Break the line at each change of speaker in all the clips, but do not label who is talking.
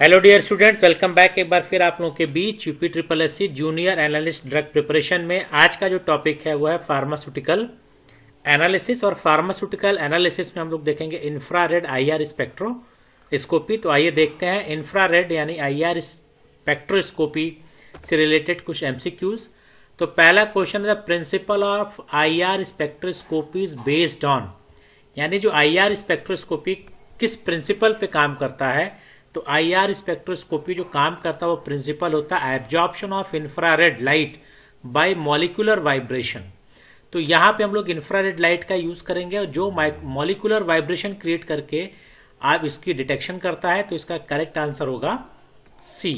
Hello dear students, welcome back एक बार फिर आप लोगों के बीच UP triple S C junior analyst drug preparation में। आज का जो टॉपिक है वो है फार्मास्यूटिकल एनालिसिस। और फार्मास्यूटिकल एनालिसिस में हम लोग देखेंगे इंफ्रारेड आईआर स्पेक्ट्रोस्कोपी। तो आइए देखते हैं इंफ्रारेड यानी आईआर स्पेक्ट्रोस्कोपी से रिलेटेड कुछ एमसीक्यूज। तो पहला क्वेश्चन है, the principle of IR spectroscopy is based on, यानी जो आईआर स्पेक्ट्रोस्कोपी किस प्रिंसिपल पे काम करता है। तो आईआर स्पेक्ट्रोस्कोपी जो काम करता है वो प्रिंसिपल होता है absorption of infrared light by molecular vibration. तो यहां पे हम लोग इंफ्रारेड लाइट का यूज करेंगे और जो मॉलिक्यूलर वाइब्रेशन क्रिएट करके आप इसकी डिटेक्शन करता है। तो इसका करेक्ट आंसर होगा सी।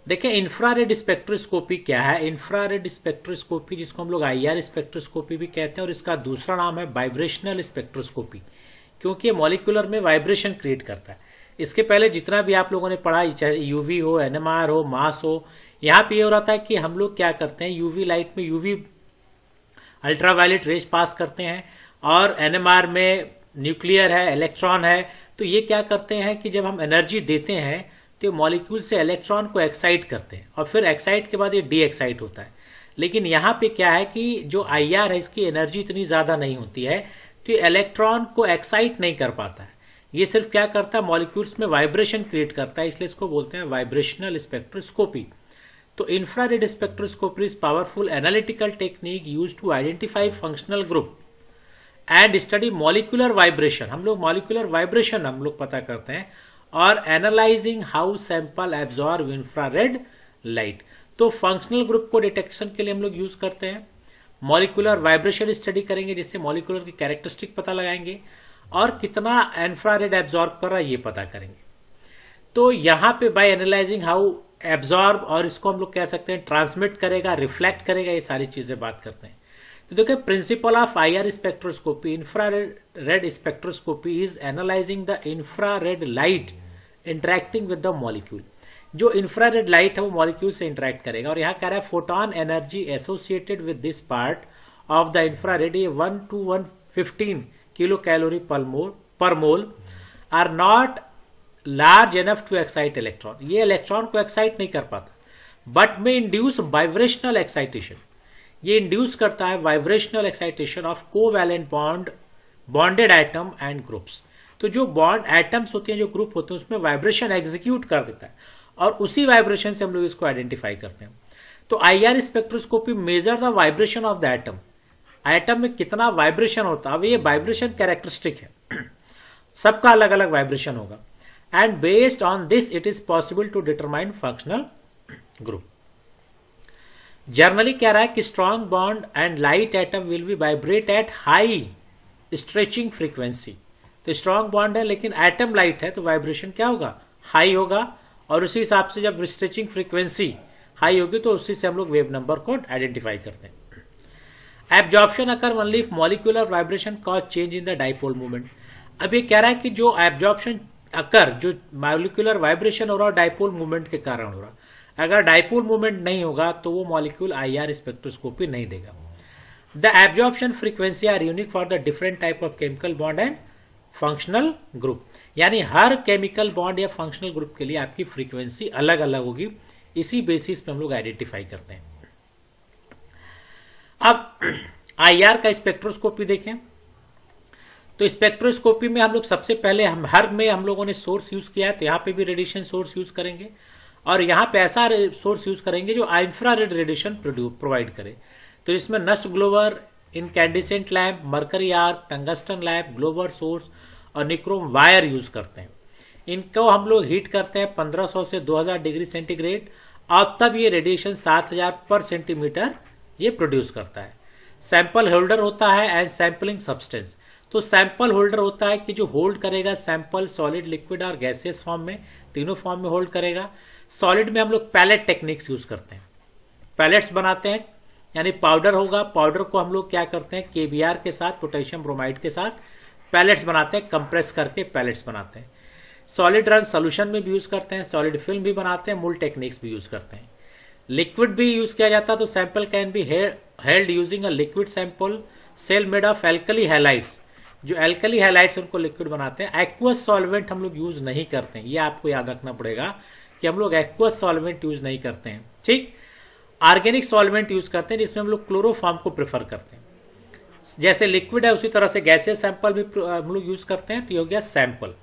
देखिए इंफ्रारेड स्पेक्ट्रोस्कोपी क्या है। इंफ्रारेड स्पेक्ट्रोस्कोपी जिसको हम लोग आईआर स्पेक्ट्रोस्कोपी भी कहते हैं और इसका दूसरा नाम है वाइब्रेशनल स्पेक्ट्रोस्कोपी, क्योंकि ये मॉलिक्यूलर में वाइब्रेशन क्रिएट करता है। इसके पहले जितना भी आप लोगों ने पढ़ा, चाहे यूवी हो, एनएमआर हो, मास हो, यहाँ पे ये हो रहा था कि हम लोग क्या करते हैं, यूवी लाइट में यूवी अल्ट्रावायलेट रेज पास करते हैं और एनएमआर में न्यूक्लियर है, इलेक्ट्रॉन है। तो ये क्या करते हैं कि जब हम एनर्जी देते हैं तो मॉलिक्यूल से इलेक्ट्रॉन को एक्साइट करते हैं और फिर एक्साइट के बाद ये डी एक्साइट होता है। लेकिन यहाँ पे क्या है कि जो आईआर है इसकी एनर्जी इतनी ज्यादा नहीं होती है, तो ये इलेक्ट्रॉन को एक्साइट नहीं कर पाता है। ये सिर्फ क्या करता है, मॉलिक्यूल्स में वाइब्रेशन क्रिएट करता है, इसलिए इसको बोलते हैं वाइब्रेशनल स्पेक्ट्रोस्कोपी। तो infrared spectroscopy is powerful analytical technique used to identify functional group and study molecular vibration. हम लोग मॉलिक्यूलर वाइब्रेशन हम लोग पता करते हैं और analysing how sample absorb infrared light. तो फंक्शनल ग्रुप को डिटेक्शन के लिए हम लोग यूज करते हैं, मॉलिक्यूलर वाइब्रेशन स्टडी करेंगे जिससे मॉलिक्यूलर की कैरेक्टरिस्टिक पता लगाएंगे और कितना इंफ्रारेड एब्जॉर्ब कर रहा है ये पता करेंगे। तो यहां पे बाय एनालाइजिंग हाउ एब्जॉर्ब, और इसको हम लोग कह सकते हैं ट्रांसमिट करेगा, रिफ्लेक्ट करेगा, ये सारी चीजें बात करते हैं। तो देखिए principle of IR spectroscopy infrared spectroscopy is analysing the infrared light interacting with the molecule. जो इंफ्रारेड लाइट है वो मॉलिक्यूल से इंटरेक्ट करेगा और यहाँ कह रहा है photon energy associated with this part of the infrared 1 to 115 kilo calorie per mole are not large enough to excite electron. ये इलेक्ट्रॉन को एक्साइट नहीं कर पाता बट में इंड्यूस वाइब्रेशनल एक्साइटेशन। ये इंड्यूस करता है vibrational excitation of covalent bonded atom and groups. तो जो बॉन्ड एटम्स होते हैं, जो ग्रुप होते हैं, उसमें वाइब्रेशन एग्जीक्यूट कर देता है और उसी वाइब्रेशन से हम लोग इसको आइडेंटिफाई करते हैं। तो IR spectroscopy measure the vibration of the atom. Atom में कितना वाइब्रेशन होता है, अब ये वाइब्रेशन कैरेक्टरिस्टिक है, सबका अलग अलग वाइब्रेशन होगा and based on this it is possible to determine functional group. Generally कह रहा है कि strong bond and light atom will be vibrate at high stretching frequency. तो स्ट्रॉन्ग बॉन्ड है लेकिन एटम लाइट है तो वाइब्रेशन क्या होगा, हाई होगा, और उसी हिसाब से जब स्ट्रेचिंग फ्रीक्वेंसी हाई होगी तो उसी से हम लोग वेव नंबर को आइडेंटिफाई करते हैं। Absorption occur only if molecular vibration cause change in the dipole movement. अब ये कह रहा है कि जो एब्जॉर्प्शन अकर, जो मॉलिक्यूलर वाइब्रेशन हो रहा है डाइपोल मूवमेंट के कारण हो रहा, अगर डाइपोल मूवमेंट नहीं होगा तो वो मॉलिक्यूल आईआर स्पेक्ट्रोस्कोपी नहीं देगा। The absorption frequency are unique for the different type of chemical bond and functional group, यानी हर केमिकल बॉन्ड या फंक्शनल ग्रुप के लिए आपकी फ्रीक्वेंसी अलग अलग होगी। इसी बेसिस पे हम लोग आइडेंटिफाई करते हैं। अब आईआर का स्पेक्ट्रोस्कोपी देखें तो स्पेक्ट्रोस्कोपी में हम लोग सबसे पहले हम लोगों ने सोर्स यूज किया है, तो यहां पे भी रेडिएशन सोर्स यूज करेंगे और यहां पे ऐसा सोर्स यूज करेंगे जो इंफ्रारेड रेडिएशन प्रोवाइड करे। तो इसमें Nernst glower, incandescent lamp, mercury arc, tungsten lamp, glower source और निक्रोम वायर यूज करते हैं। इनको हम लोग हीट करते हैं 1500 से 2000 डिग्री सेंटीग्रेड और तब ये रेडिएशन 7000 पर सेंटीमीटर ये प्रोड्यूस करता है। सैंपल होल्डर होता है एंड सैंपलिंग सब्सटेंस। तो सैंपल होल्डर होता है कि जो होल्ड करेगा सैंपल सॉलिड, लिक्विड और गैसियस फॉर्म में, तीनों फॉर्म में होल्ड करेगा। सॉलिड में हम लोग पैलेट टेक्निक्स यूज करते हैं, पैलेट्स बनाते हैं, यानी पाउडर होगा, पाउडर को हम लोग क्या करते हैं केबीआर के साथ, पोटेशियम ब्रोमाइड के साथ पैलेट्स बनाते हैं, कंप्रेस करके पैलेट्स बनाते हैं। सॉलिड रन सोल्यूशन में भी यूज करते हैं, सॉलिड फिल्म भी बनाते हैं, मूल टेक्निक्स भी यूज करते हैं। लिक्विड भी यूज किया जाता है, तो sample can be held using a liquid sample cell made of alkali halides जो एल्कली हैलाइड्स उनको लिक्विड बनाते हैं। एक्वस सॉल्वेंट हम लोग यूज नहीं करते हैं, ये आपको याद रखना पड़ेगा कि हम लोग एक्वस सॉल्वेंट यूज नहीं करते हैं। ठीक, ऑर्गेनिक सॉल्वेंट यूज करते हैं जिसमें हम लोग क्लोरोफॉर्म को प्रेफर करते हैं। जैसे लिक्विड है उसी तरह से गैसियस सैंपल भी हम लोग यूज करते हैं, तो ये हो गया सैंपल।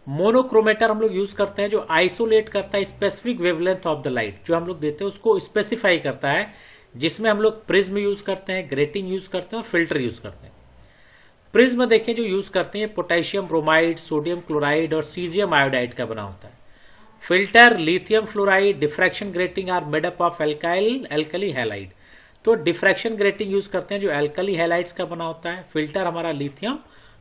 मोनोक्रोमेटर हम लोग यूज करते हैं जो आइसोलेट करता है specific wavelength of the light, जो हम लोग देते हैं उसको स्पेसिफाई करता है, जिसमें हम लोग प्रिज्म यूज करते हैं, ग्रेटिंग यूज करते हैं और फिल्टर यूज करते हैं। प्रिज्म देखें जो यूज करते हैं पोटेशियम ब्रोमाइड, सोडियम क्लोराइड और सीजियम आयोडाइड का बना होता है। Filter lithium fluoride, diffraction grating are made up of alkali halide, तो डिफ्रैक्शन ग्रेटिंग यूज करते हैं जो एल्कली हैलाइड्स का बना होता है। फिल्टर हमारा लिथियम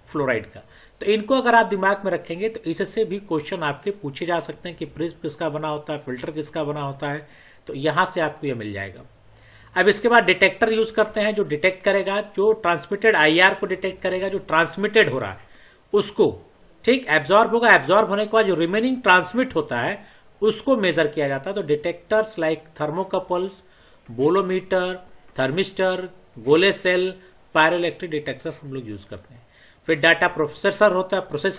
फ्लोराइड का। तो इनको अगर आप दिमाग में रखेंगे तो इससे भी क्वेश्चन आपके पूछे जा सकते हैं कि प्रिज्म किसका बना होता है, फिल्टर किसका बना होता है, तो यहां से आपको यह मिल जाएगा। अब इसके बाद डिटेक्टर यूज करते हैं जो डिटेक्ट करेगा, जो ट्रांसमिटेड आईआर को डिटेक्ट करेगा, जो ट्रांसमिटेड हो रहा है उसको, ठीक, एब्जॉर्ब होगा, एब्जॉर्ब होने के बाद जो रिमेनिंग ट्रांसमिट होता है उसको मेजर किया जाता है। तो detectors like thermocouples, bolometer, thermistor, गोले सेल, पायरोइलेक्ट्रिक डिटेक्टर्स हम लोग यूज करते हैं। फिर डाटा प्रोसेसर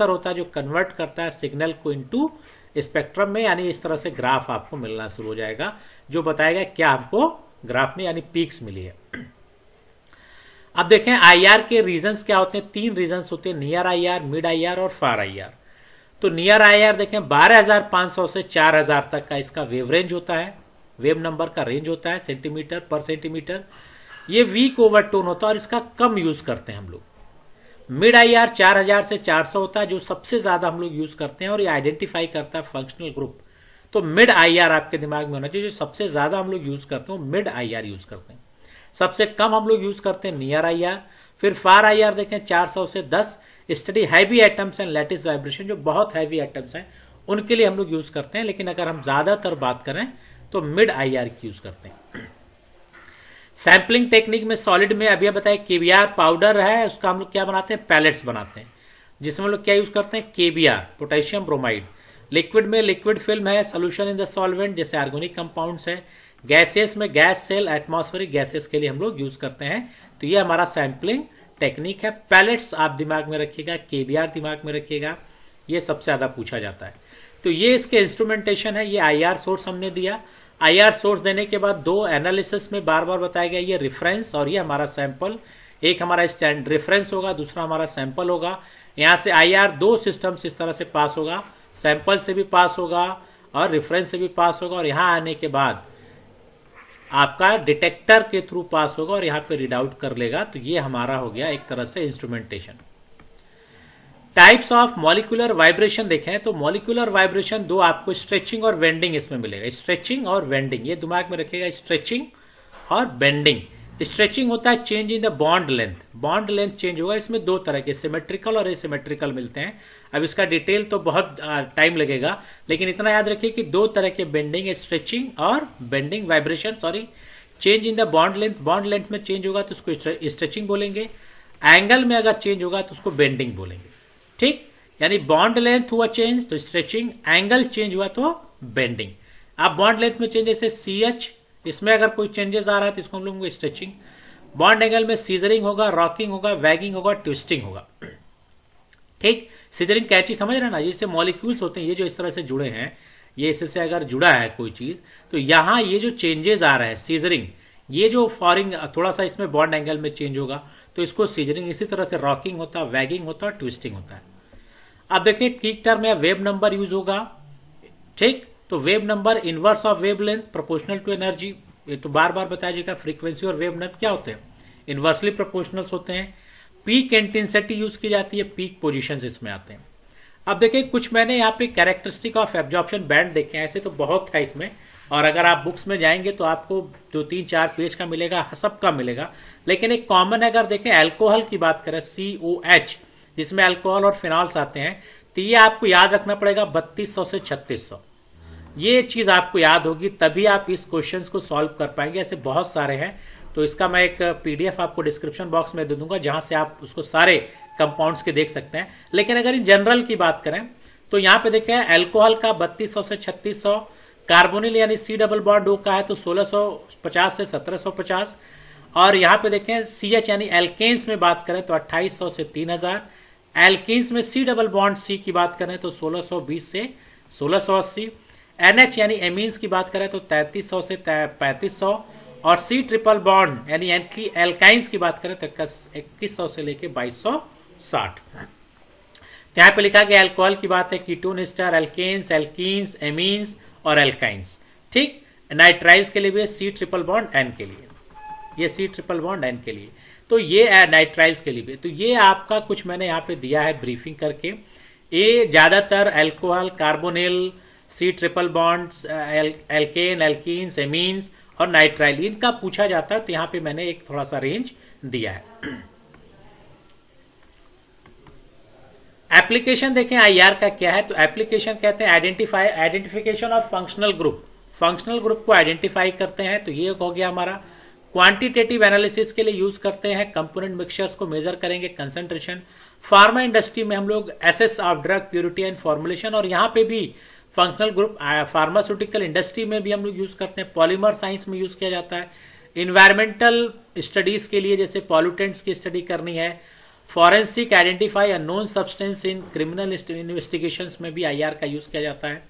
होता है जो कन्वर्ट करता है सिग्नल को इनटू स्पेक्ट्रम में, यानी इस तरह से ग्राफ आपको मिलना शुरू हो जाएगा जो बताएगा क्या आपको ग्राफ में यानी पीक्स मिली है। अब देखें आईआर के रीजंस क्या होते हैं, 3 रीजंस होते हैं, नियर आईआर, मिड आईआर और फार आईआर। तो नियर आईआर देखें 12,500 से 4,000 तक का इसका वेव रेंज होता है, वेव नंबर का रेंज होता है सेंटीमीटर पर सेंटीमीटर। ये वीक ओवरटोन होता है और इसका कम यूज करते हैं हम लोग। मिड आईआर 4000 से 400 होता है जो सबसे ज्यादा हम लोग यूज करते हैं और ये आइडेंटिफाई करता है फंक्शनल ग्रुप। तो मिड आईआर आपके दिमाग में होना चाहिए, जो सबसे ज्यादा हम लोग यूज करते हैं मिड आईआर यूज करते हैं, सबसे कम हम लोग यूज करते हैं नियर आईआर। फिर फार आईआर देखें 400 से 10, study heavy atoms and lattice vibration, जो बहुत हैवी एटम्स हैं उनके लिए हम लोग यूज करते हैं, लेकिन अगर हम ज्यादातर बात करें तो मिड आईआर की यूज करते हैं। सैंपलिंग टेक्निक में सॉलिड में अभी बताया केवीआर पाउडर है, उसका हम लोग क्या बनाते हैं, पैलेट्स बनाते हैं, जिसमें हम लोग क्या यूज करते हैं, केवीआर, पोटेशियम ब्रोमाइड। लिक्विड में लिक्विड फिल्म है, सोल्यूशन इन द सॉल्वेंट जैसे ऑर्गेनिक कंपाउंड्स है। गैसेस में गैस सेल, एटमॉस्फेरिक गैसेस के लिए हम लोग यूज करते हैं। तो ये हमारा सैंपलिंग टेक्निक है। पैलेट्स आप दिमाग में रखिएगा, केवीआर दिमाग में रखिएगा, ये सबसे ज्यादा पूछा जाता है। तो ये इसके इंस्ट्रूमेंटेशन है। ये आईआर सोर्स हमने दिया। आईआर सोर्स देने के बाद 2 एनालिसिस में बार बार बताया गया, ये रिफरेंस और ये हमारा सैंपल। एक हमारा स्टैंड रेफरेंस होगा, दूसरा हमारा सैंपल होगा। यहां से आईआर 2 सिस्टम्स इस तरह से पास होगा, सैंपल से भी पास होगा और रेफरेंस से भी पास होगा, और यहां आने के बाद आपका डिटेक्टर के थ्रू पास होगा और यहां पे रीड आउट कर लेगा। तो ये हमारा हो गया एक तरह से instrumentation. Types of molecular vibration देखें तो मॉलिक्यूलर वाइब्रेशन 2 आपको स्ट्रेचिंग और बेंडिंग इसमें मिलेगा। स्ट्रेचिंग और बेंडिंग ये दिमाग में रखिएगा, स्ट्रेचिंग और बेंडिंग। स्ट्रेचिंग होता है change in the bond length, bond length change होगा। इसमें 2 तरह के सिमेट्रिकल और एसिमेट्रिकल मिलते हैं। अब इसका डिटेल तो बहुत टाइम लगेगा, लेकिन इतना याद रखिए कि 2 तरह के बेंडिंग, स्ट्रेचिंग और bending vibration, change in the bond length में चेंज होगा तो उसको स्ट्रेचिंग बोलेंगे। एंगल में अगर चेंज होगा तो उसको बेंडिंग बोलेंगे। ठीक, यानी बॉन्ड लेंथ हुआ चेंज तो स्ट्रेचिंग, एंगल चेंज हुआ तो बेंडिंग। अब बॉन्ड लेंथ में चेंज जैसे CH, इसमें अगर कोई चेंजेस आ रहा है तो इसको हम लोग स्ट्रेचिंग। बॉन्ड एंगल में सीजरिंग होगा, रॉकिंग होगा, वैगिंग होगा, ट्विस्टिंग होगा। ठीक, सीजरिंग कैची समझ रहे हैं ना, जिससे मॉलिक्यूल्स होते हैं ये जो इस तरह से जुड़े हैं, ये इससे अगर जुड़ा है कोई चीज तो यहां ये जो चेंजेस आ रहे हैं सीजरिंग, ये जो फॉरिंग थोड़ा सा इसमें बॉन्ड एंगल में चेंज होगा तो इसको सीजरिंग। इसी तरह से रॉकिंग होता है, वैगिंग होता है, ट्विस्टिंग होता है। अब देखिए ठीक टर्म में वेव नंबर यूज होगा। ठीक, तो wave number inverse of wave length proportional to energy, ये तो बार बार बताया जाएगा। फ्रीक्वेंसी और वेव लेंथ क्या होते हैं, इनवर्सली प्रोपोर्शनल्स होते हैं। पीक इंटेंसिटी यूज की जाती है, पीक पोजीशंस इसमें आते हैं। अब देखिए कुछ मैंने यहाँ पे कैरेक्टरिस्टिक ऑफ एब्जॉर्प्शन बैंड देखे हैं, ऐसे तो बहुत है इसमें, और अगर आप बुक्स में जाएंगे तो आपको 2-3-4 पेज का मिलेगा, सबका मिलेगा, लेकिन एक कॉमन है। अगर देखें अल्कोहल की बात करें, COH, जिसमें अल्कोहल और फिनॉल्स आते हैं, तो ये आपको याद रखना पड़ेगा 3200 से 3600। ये चीज आपको याद होगी तभी आप इस क्वेश्चन को सॉल्व कर पाएंगे। ऐसे बहुत सारे हैं, तो इसका मैं एक PDF आपको डिस्क्रिप्शन बॉक्स में दे दूंगा जहां से आप उसको सारे कंपाउंड्स के देख सकते हैं। लेकिन अगर इन जनरल की बात करें तो यहाँ पे देखें अल्कोहल का 3200 से 3600, कार्बोनिल यानी C डबल बॉन्ड O का है तो 1650 से 1750, और यहाँ पे देखें CH यानी एल्केन्स में बात करें तो 2800 से 3000, एल्कीन्स में सी डबल बॉन्ड सी की बात करें तो 1620 से 1680, NH यानी एमीन्स की बात करें तो 3300 से 3500, और सी ट्रिपल बॉन्ड यानी एल्काइंस की बात करें तो 2100 से लेके 2260। यहाँ पे लिखा गया अल्कोहल की बात है, ketone ester, alkanes, alkenes, amines और एल्काइंस। ठीक, नाइट्राइल्स के लिए भी सी ट्रिपल बॉन्ड एन के लिए, ये सी ट्रिपल बॉन्ड एन के लिए, तो ये नाइट्राइल्स के लिए भी। तो ये आपका कुछ मैंने यहाँ पे दिया है ब्रीफिंग करके। ये ज्यादातर alcohol, carbonyl, C triple bond, alkane, alkenes, amines और नाइट्राइल, इनका पूछा जाता है, तो यहाँ पे मैंने एक थोड़ा सा रेंज दिया है। एप्लीकेशन देखें आईआर का क्या है, तो एप्लीकेशन कहते हैं identification of functional group, functional group को आइडेंटिफाई करते हैं, तो ये हो गया हमारा। क्वांटिटेटिव एनालिसिस के लिए यूज करते हैं, कंपोनेंट मिक्सचर्स को मेजर करेंगे, कंसंट्रेशन। फार्मा इंडस्ट्री में हम लोग assess of drug purity and formulation, और यहाँ पे भी फंक्शनल ग्रुप फार्मास्यूटिकल इंडस्ट्री में भी हम लोग यूज करते हैं, पॉलीमर साइंस में यूज किया जाता है, इन्वायरमेंटल स्टडीज के लिए जैसे पॉल्यूटेंट्स की स्टडी करनी है, forensic identify unknown substance in criminal investigations में भी आईआर का यूज किया जाता है।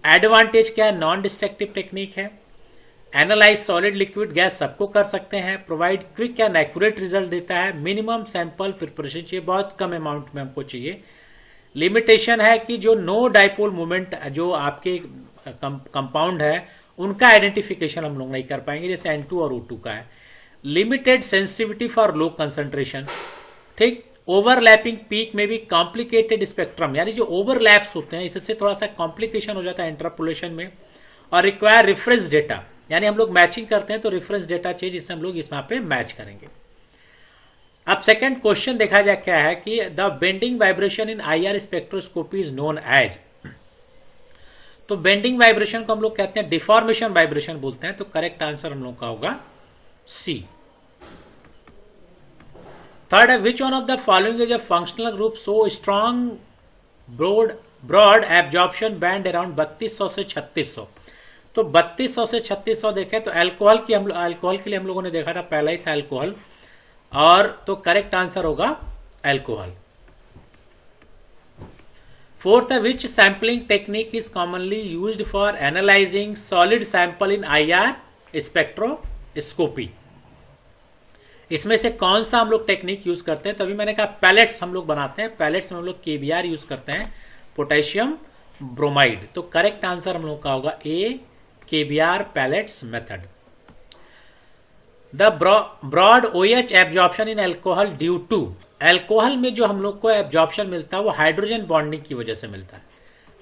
एडवांटेज क्या है, नॉन डिस्ट्रक्टिव टेक्निक है, एनालाइज सॉलिड लिक्विड गैस सबको कर सकते हैं, provide quick and accurate result देता है, मिनिमम सैंपल प्रिपरेशन चाहिए, बहुत कम अमाउंट में हमको चाहिए। लिमिटेशन है कि जो नो डाइपोल मूवमेंट जो आपके कंपाउंड है उनका आइडेंटिफिकेशन हम लोग नहीं कर पाएंगे, जैसे N2 और O2 का है। Limited sensitivity for low concentration, ठीक। ओवरलैपिंग पीक में भी कॉम्प्लिकेटेड स्पेक्ट्रम, यानी जो ओवरलैप्स होते हैं इससे थोड़ा सा कॉम्प्लिकेशन हो जाता है इंटरपोलेशन में, और रिक्वायर रेफरेंस डेटा, यानी हम लोग मैचिंग करते हैं तो रेफरेंस डेटा चाहिए जिससे हम लोग इस वहां पे मैच करेंगे। अब सेकंड क्वेश्चन देखा जाए क्या है कि the bending vibration in IR spectroscopy is known as, तो बेंडिंग वाइब्रेशन को हम लोग कहते हैं डिफॉर्मेशन वाइब्रेशन बोलते हैं, तो करेक्ट आंसर हम लोग का होगा सी। थर्ड है which one of the following is a functional group so strong broad absorption band around 3200 से 3600, तो 3200 से 3600 देखें तो अल्कोहल के लिए हम लोगों ने देखा था, पहला ही था अल्कोहल, और तो करेक्ट आंसर होगा अल्कोहल। फोर्थ है which sampling technique is commonly used for analysing solid sample in IR spectroscopy, इसमें से कौन सा हम लोग टेक्निक यूज करते हैं, तभी मैंने कहा पैलेट्स हम लोग बनाते हैं, पैलेट्स में हम लोग केबीआर यूज करते हैं, पोटेशियम ब्रोमाइड, तो करेक्ट आंसर हम लोग का होगा A, KBr pellets method. The broad OH absorption in alcohol due to, alcohol में जो हम लोग को एब्जॉर्प्शन मिलता है वो हाइड्रोजन बॉन्डिंग की वजह से मिलता है,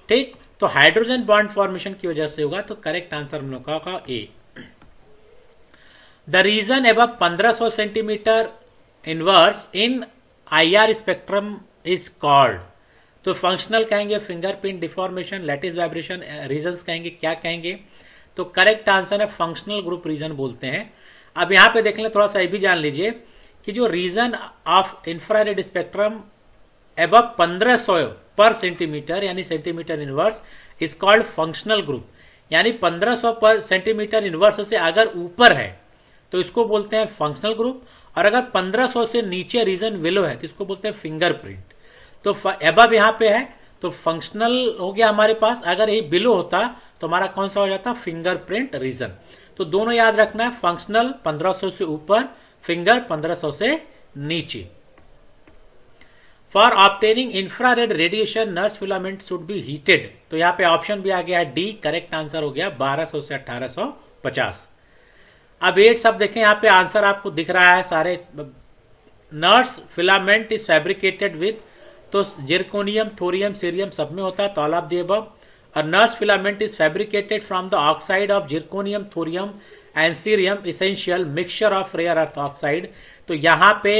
ठीक, तो हाइड्रोजन बॉन्ड फॉर्मेशन की वजह से होगा, तो करेक्ट आंसर हम लोग का होगा A. The region above 1500 centimetre inverse in IR spectrum is called, तो फंक्शनल कहेंगे, fingerprint deformation, lattice vibration, regions कहेंगे, क्या कहेंगे, तो करेक्ट आंसर है फंक्शनल ग्रुप रीजन बोलते हैं। अब यहां पे देख लें, थोड़ा सा ये भी जान लीजिए कि जो region of infrared spectrum above 1500 पर सेंटीमीटर यानी centimetre inverse is called functional group, यानी 1500 पर सेंटीमीटर इनवर्स से अगर ऊपर है तो इसको बोलते हैं फंक्शनल ग्रुप, और अगर 1500 से नीचे रीजन बिलो है तो इसको बोलते हैं फिंगरप्रिंट। तो एबव यहां पे है तो फंक्शनल हो गया हमारे पास, अगर ये बिलो होता तो हमारा कौन सा हो जाता, फिंगरप्रिंट रीजन। तो दोनों याद रखना है, फंक्शनल 1500 से ऊपर, फिंगर 1500 से नीचे। For obtaining infrared radiation nurse filament should be heated, तो यहां पे ऑप्शन भी आ गया है डी, करेक्ट आंसर हो गया 1200 से 1850। अब 8 सब देखें, यहां पे आंसर आपको दिख रहा है सारे। Nurse filament is fabricated with, तो जिरकोनियम, थोरियम, सीरियम सब में होता है, तो all of the above. A nurse filament is fabricated from the oxide of zirconium, thorium and cerium, essential mixture of rare earth oxide। तो यहाँ पे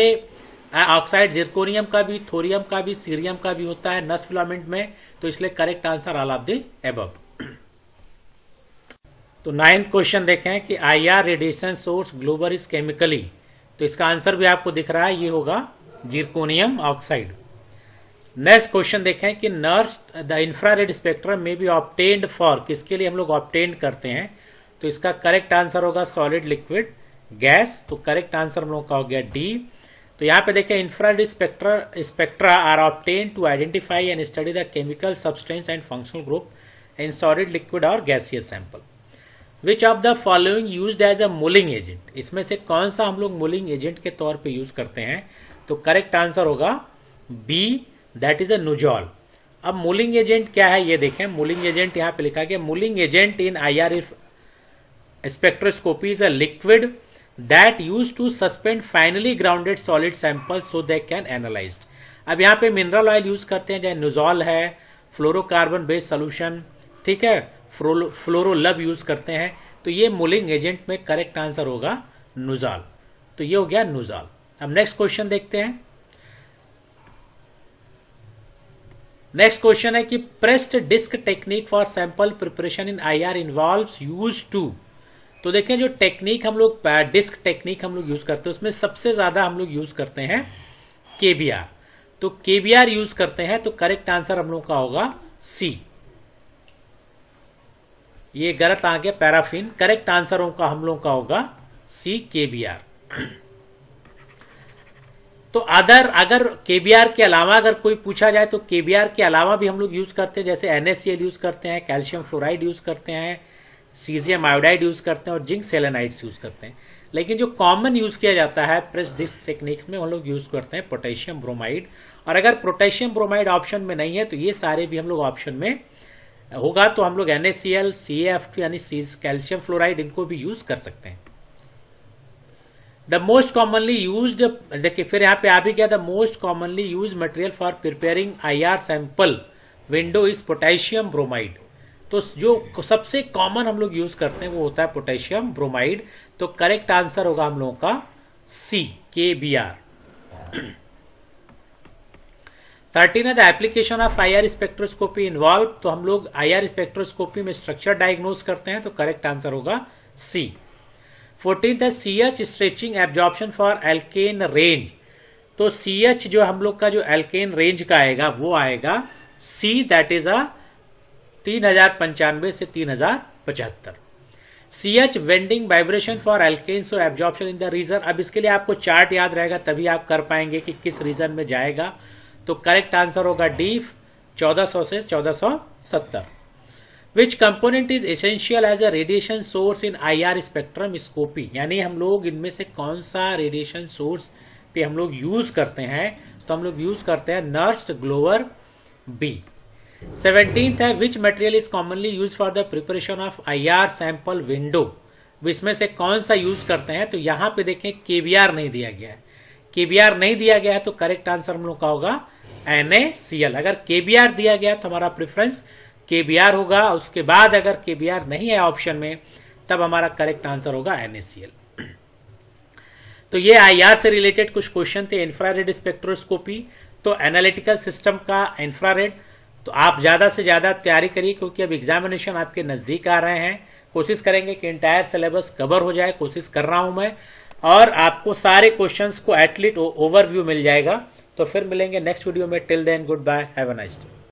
oxide zirconium का भी, थोरियम का भी, सीरियम का भी होता है नर्स फिलामेंट में, तो इसलिए correct answer all of the above. तो 9th क्वेश्चन देखें कि IR radiation source global is chemically, तो इसका आंसर भी आपको दिख रहा है, ये होगा जिरकोनियम ऑक्साइड। नेक्स्ट क्वेश्चन देखें कि नर्स द इंफ्रारेड स्पेक्ट्रम में बी ऑब्टेन्ड फॉर, किसके लिए हम लोग ऑब्टेन करते हैं, तो इसका करेक्ट आंसर होगा सॉलिड, लिक्विड, गैस, तो करेक्ट आंसर हम लोग का हो गया डी। तो यहाँ पे देखें infrared spectra are obtain to identify and study the chemical substance and functional group in solid, liquid और gaseous sample. Which of the following used as a mulling agent, इसमें से कौन सा हम लोग मूलिंग एजेंट के तौर पे यूज करते हैं? तो करेक्ट आंसर होगा बी, दैट इज अ नुजॉल। अब मूलिंग एजेंट क्या है ये देखें। मूलिंग एजेंट यहाँ पे लिखा गया, mulling agent in IR spectroscopy is a liquid that used to suspend finely grounded solid samples so they can analyzed। अब यहाँ पे मिनरल ऑयल यूज करते हैं, चाहे नुजॉल है, फ्लोरोकार्बन बेस्ड सोल्यूशन, ठीक है, फ्लोरोलब यूज करते हैं। तो ये मूलिंग एजेंट में करेक्ट आंसर होगा नुजॉल। तो ये हो गया नुजॉल। अब नेक्स्ट क्वेश्चन देखते हैं। नेक्स्ट क्वेश्चन है कि pressed disc technique for sample preparation in IR involves use to. तो देखें जो टेक्निक हम लोग डिस्क टेक्निक हम लोग यूज करते हैं उसमें सबसे ज्यादा हम लोग यूज करते हैं KBR। तो KBR यूज करते हैं, तो करेक्ट आंसर हम लोग का होगा सी। ये गलत आ गया पैराफिन, करेक्ट आंसर का हम लोग का होगा सी, KBR। तो अगर KBR के अलावा अगर कोई पूछा जाए तो KBR के अलावा भी हम लोग यूज करते हैं, जैसे NaCl यूज करते हैं, कैल्शियम फ्लोराइड यूज करते हैं, सीजियम आयोडाइड यूज करते हैं और जिंक सेलेनाइड्स यूज करते हैं। लेकिन जो कॉमन यूज किया जाता है प्रेस डिस्क टेक्निक में, हम लोग यूज करते हैं पोटेशियम ब्रोमाइड। और अगर पोटेशियम ब्रोमाइड ऑप्शन में नहीं है तो ये सारे भी हम लोग ऑप्शन में होगा, तो हम लोग NaCl, CaF2 यानी कैल्शियम फ्लोराइड, इनको भी यूज कर सकते हैं। द मोस्ट कॉमनली यूज्ड, देखिए फिर यहाँ पे आ भी गया, the most commonly use material for preparing IR sample window is potassium bromide. तो जो सबसे कॉमन हम लोग यूज करते हैं वो होता है पोटेशियम ब्रोमाइड। तो करेक्ट आंसर होगा हम लोगों का सी, KBR। 13 है the application of IR spectroscopy involve. तो हम लोग IR स्पेक्ट्रोस्कोपी में स्ट्रक्चर डायग्नोज करते हैं, तो करेक्ट आंसर होगा सी। 14 है CH stretching absorption for alkane range. तो CH जो हम लोग का जो एल्केन रेंज का आएगा वो आएगा सी, दैट इज अ 3095 से 3075। CH bending vibration for alkane so absorption in the region. अब इसके लिए आपको चार्ट याद रहेगा तभी आप कर पाएंगे कि किस रीजन में जाएगा। तो करेक्ट आंसर होगा डी, 1400 से 1470। Which component is essential as a radiation source in IR spectroscopy. यानी हम लोग इनमें से कौन सा रेडिएशन सोर्स पे हम लोग यूज करते हैं? तो हम लोग यूज करते हैं नर्स्ट ग्लोवर बी। 17th है which material is commonly use for the preparation of IR sample window. इसमें से कौन सा यूज करते हैं? तो यहां पे देखें KBR नहीं दिया गया है, KBR नहीं दिया गया है, तो करेक्ट आंसर हम लोग का होगा NaCl। अगर KBR दिया गया तो हमारा प्रेफरेंस KBR होगा, उसके बाद अगर KBR नहीं है ऑप्शन में तब हमारा करेक्ट आंसर होगा NaCl। तो ये IR से रिलेटेड कुछ क्वेश्चन थे। इंफ्रारेड स्पेक्ट्रोस्कोपी, तो एनालिटिकल सिस्टम का इंफ्रारेड, तो आप ज्यादा से ज्यादा तैयारी करिए क्योंकि अब एग्जामिनेशन आपके नजदीक आ रहे हैं। कोशिश करेंगे कि इंटायर सिलेबस कवर हो जाए, कोशिश कर रहा हूं मैं, और आपको सारे क्वेश्चंस को एटलीस्ट ओवरव्यू मिल जाएगा। तो फिर मिलेंगे नेक्स्ट वीडियो में। Till then good bye, have a nice day.